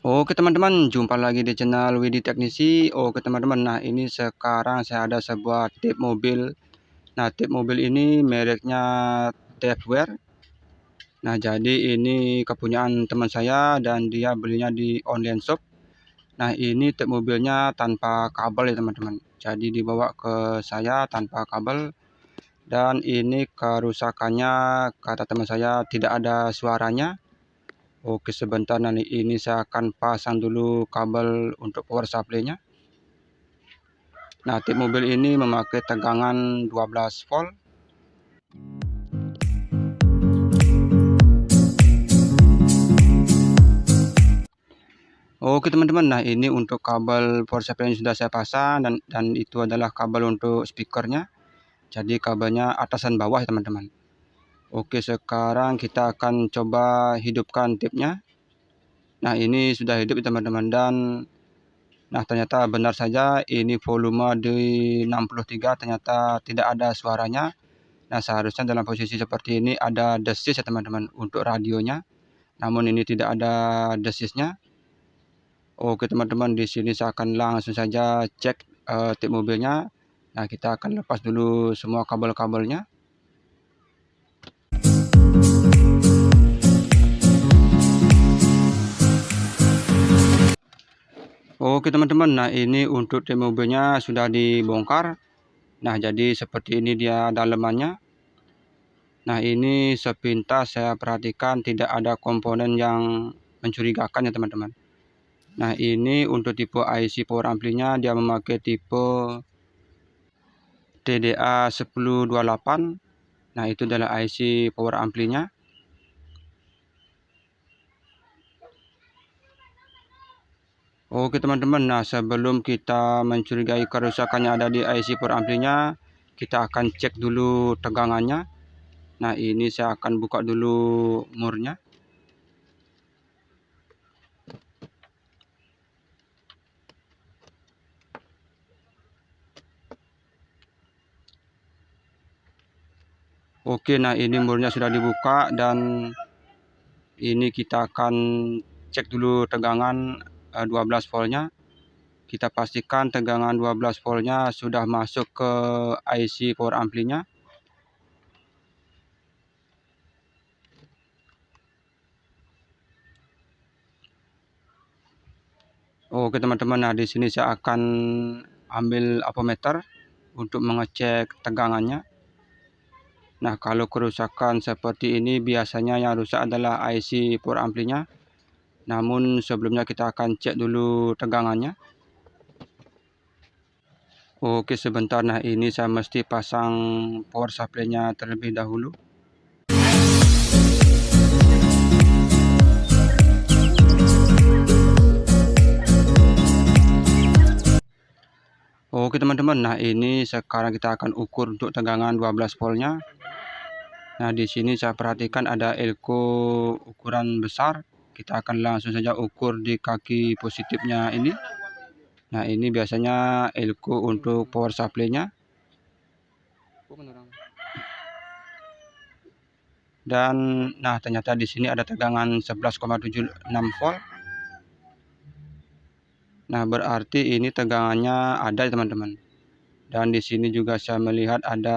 Oke teman-teman, jumpa lagi di channel Widi Teknisi. Oke teman-teman, nah ini sekarang saya ada sebuah tip mobil. Nah tip mobil ini mereknya Tepware. Nah jadi ini kepunyaan teman saya dan dia belinya di online shop. Nah ini tip mobilnya tanpa kabel ya teman-teman. Jadi dibawa ke saya tanpa kabel. Dan ini kerusakannya kata teman saya tidak ada suaranya. Oke sebentar, nanti ini saya akan pasang dulu kabel untuk power supply-nya. Nah tip mobil ini memakai tegangan 12 volt. Oke teman-teman, nah ini untuk kabel power supply yang sudah saya pasang, dan itu adalah kabel untuk speakernya. Jadi kabelnya atas dan bawah ya teman-teman. Oke sekarang kita akan coba hidupkan tipnya. Nah ini sudah hidup ya teman-teman, dan nah ternyata benar saja ini volume di 63 ternyata tidak ada suaranya. Nah seharusnya dalam posisi seperti ini ada desis ya teman-teman untuk radionya. Namun ini tidak ada desisnya. Oke teman-teman, di sini saya akan langsung saja cek tip mobilnya. Nah kita akan lepas dulu semua kabel-kabelnya. Oke teman-teman, nah ini untuk tip mobilnya sudah dibongkar. Nah jadi seperti ini dia dalemannya. Nah ini sepintas saya perhatikan tidak ada komponen yang mencurigakan ya teman-teman. Nah ini untuk tipe IC power amplinya dia memakai tipe TDA 1028. Nah itu adalah IC power amplinya. Oke teman-teman, nah sebelum kita mencurigai kerusakan yang ada di IC power amplinya, kita akan cek dulu tegangannya. Nah ini saya akan buka dulu murnya. Oke, nah ini murnya sudah dibuka, dan ini kita akan cek dulu tegangan 12 voltnya. Kita pastikan tegangan 12 voltnya sudah masuk ke IC power amplinya. Oke teman-teman, nah di sini saya akan ambil ampermeter untuk mengecek tegangannya. Nah kalau kerusakan seperti ini biasanya yang rusak adalah IC power amplinya. Namun sebelumnya kita akan cek dulu tegangannya. Oke sebentar, nah ini saya mesti pasang power supply-nya terlebih dahulu. Oke teman-teman, nah ini sekarang kita akan ukur untuk tegangan 12 voltnya. Nah di sini saya perhatikan ada elko ukuran besar. Kita akan langsung saja ukur di kaki positifnya ini. Nah ini biasanya elko untuk power supply-nya. Dan nah ternyata di sini ada tegangan 11,76 volt. Nah berarti ini tegangannya ada ya teman-teman. Dan di sini juga saya melihat ada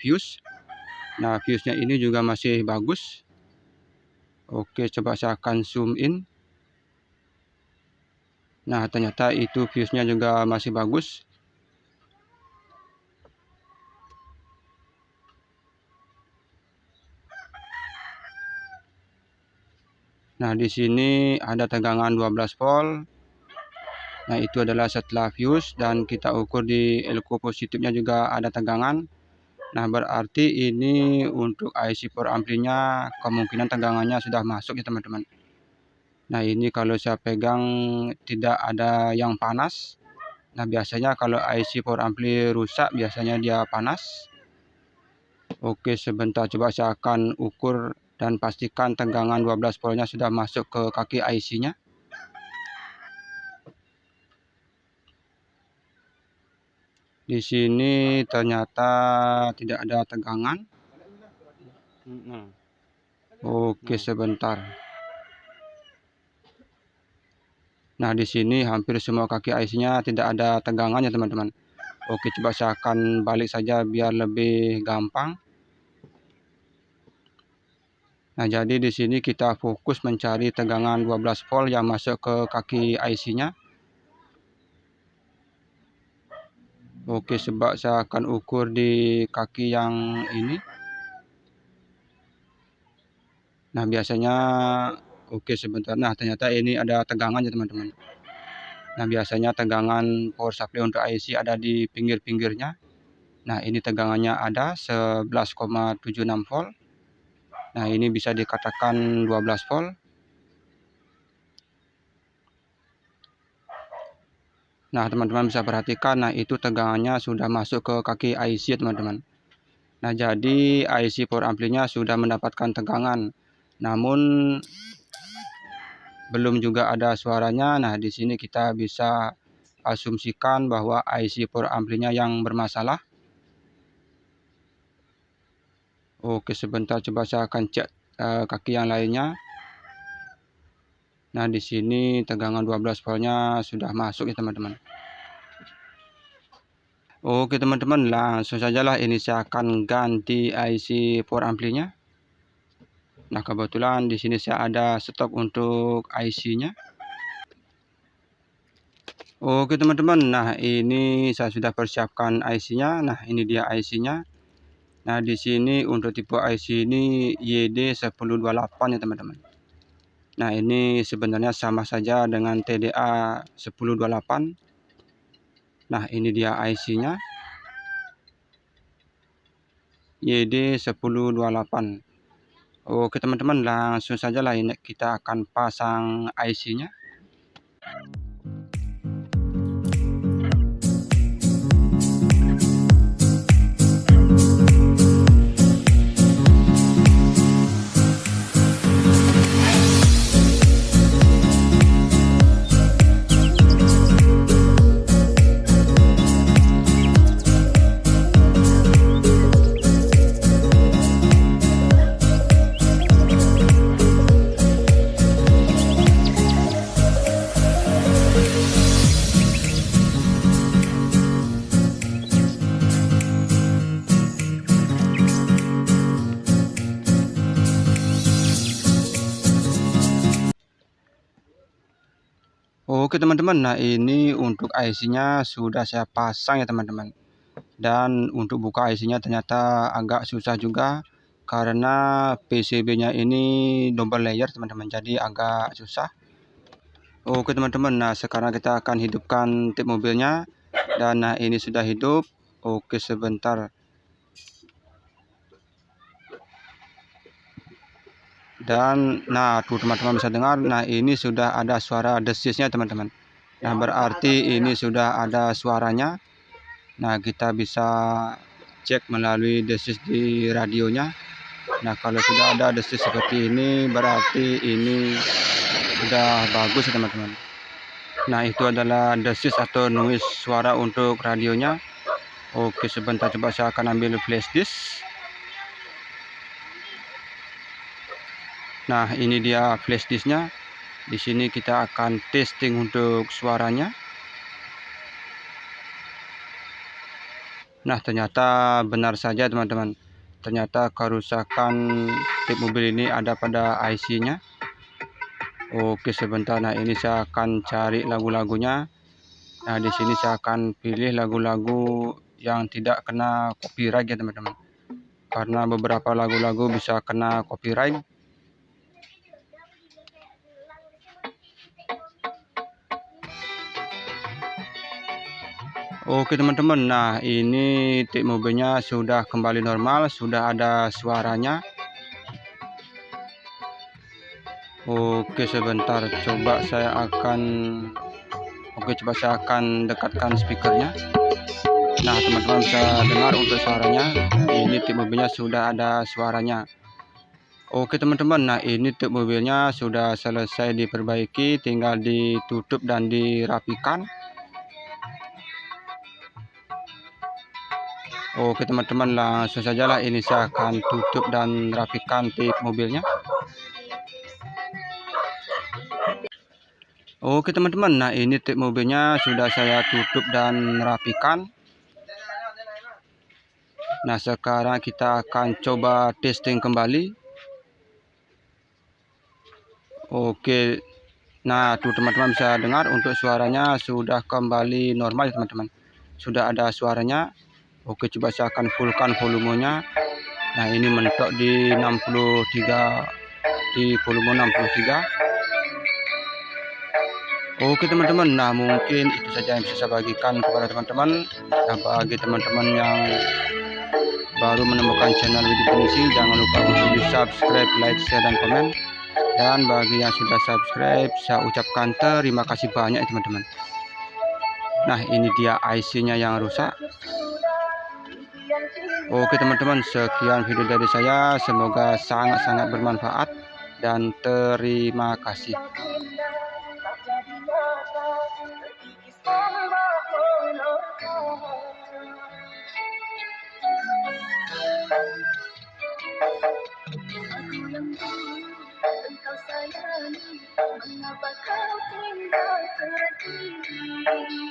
fuse. Nah fuse-nya ini juga masih bagus. Oke coba saya akan zoom in. Nah ternyata itu fuse-nya juga masih bagus. Nah di sini ada tegangan 12 volt. Nah itu adalah setelah fuse, dan kita ukur di elko positifnya juga ada tegangan. Nah berarti ini untuk IC power amplinya kemungkinan tegangannya sudah masuk ya teman-teman. Nah ini kalau saya pegang tidak ada yang panas. Nah biasanya kalau IC power ampli rusak biasanya dia panas. Oke sebentar, coba saya akan ukur dan pastikan tegangan 12 voltnya sudah masuk ke kaki IC-nya. Di sini ternyata tidak ada tegangan. Oke sebentar. Nah, di sini hampir semua kaki IC-nya tidak ada tegangannya, teman-teman. Oke, coba saya akan balik saja biar lebih gampang. Nah, jadi di sini kita fokus mencari tegangan 12 volt yang masuk ke kaki IC-nya. Oke, sebab saya akan ukur di kaki yang ini. Nah, biasanya oke sebentar. Nah, ternyata ini ada tegangannya, teman-teman. Nah, biasanya tegangan power supply untuk IC ada di pinggir-pinggirnya. Nah, ini tegangannya ada 11,76 volt. Nah, ini bisa dikatakan 12 volt. Nah, teman-teman bisa perhatikan, nah itu tegangannya sudah masuk ke kaki IC, teman-teman. Nah, jadi IC power amplinya sudah mendapatkan tegangan, namun belum juga ada suaranya. Nah, di sini kita bisa asumsikan bahwa IC power amplinya yang bermasalah. Oke, sebentar, coba saya akan cek kaki yang lainnya. Nah, di sini tegangan 12 voltnya sudah masuk ya, teman-teman. Oke, teman-teman, langsung sajalah ini saya akan ganti IC power amplinya. Nah, kebetulan di sini saya ada stok untuk IC-nya. Oke, teman-teman, nah ini saya sudah persiapkan IC-nya. Nah, ini dia IC-nya. Nah, di sini untuk tipe IC ini YD1028 ya, teman-teman. Nah, ini sebenarnya sama saja dengan TDA 1028. Nah, ini dia IC-nya. YD1028. Oke, teman-teman, langsung saja lah ini kita akan pasang IC-nya. Oke, teman-teman, nah ini untuk IC-nya sudah saya pasang ya, teman-teman. Dan untuk buka IC-nya ternyata agak susah juga karena PCB-nya ini double layer, teman-teman, jadi agak susah. Oke, teman-teman, nah sekarang kita akan hidupkan tip mobilnya. Dan nah ini sudah hidup. Oke, sebentar. Dan nah tuh teman-teman bisa dengar, nah ini sudah ada suara desisnya, teman-teman. Nah, berarti ini sudah ada suaranya. Nah, kita bisa cek melalui desis di radionya. Nah, kalau sudah ada desis seperti ini berarti ini sudah bagus ya, teman-teman. Nah, itu adalah desis atau noise suara untuk radionya. Oke, sebentar, coba saya akan ambil flash disk. Nah, ini dia flash disknya. Di sini kita akan testing untuk suaranya. Nah, ternyata benar saja, teman-teman. Ternyata kerusakan tip mobil ini ada pada IC-nya. Oke, sebentar. Nah, ini saya akan cari lagu-lagunya. Nah, di sini saya akan pilih lagu-lagu yang tidak kena copyright ya, teman-teman. Karena beberapa lagu-lagu bisa kena copyright. Oke, teman-teman, nah ini tip mobilnya sudah kembali normal, sudah ada suaranya. Oke, sebentar, coba saya akan dekatkan speakernya. Nah, teman-teman bisa dengar untuk suaranya. Ini tip mobilnya sudah ada suaranya. Oke, teman-teman, nah ini tip mobilnya sudah selesai diperbaiki, tinggal ditutup dan dirapikan. Oke, teman-teman, langsung sajalah ini saya akan tutup dan rapikan tip mobilnya. Oke teman-teman, nah ini tip mobilnya sudah saya tutup dan rapikan. Nah sekarang kita akan coba testing kembali. Oke, nah tuh teman-teman bisa dengar untuk suaranya sudah kembali normal ya teman-teman. Sudah ada suaranya. Oke, coba saya akan fullkan volumenya. Nah ini mentok di 63, di volume 63. Oke teman-teman, nah mungkin itu saja yang bisa saya bagikan kepada teman-teman. Nah bagi teman-teman yang baru menemukan channel Widhi Teknisi, jangan lupa untuk di subscribe, like, share, dan komen. Dan bagi yang sudah subscribe, saya ucapkan terima kasih banyak ya teman-teman. Nah ini dia IC-nya yang rusak. Oke teman-teman, sekian video dari saya, semoga sangat-sangat bermanfaat dan terima kasih. Aku yang dulu engkau sayangi, mengapa kau tinggal pergi?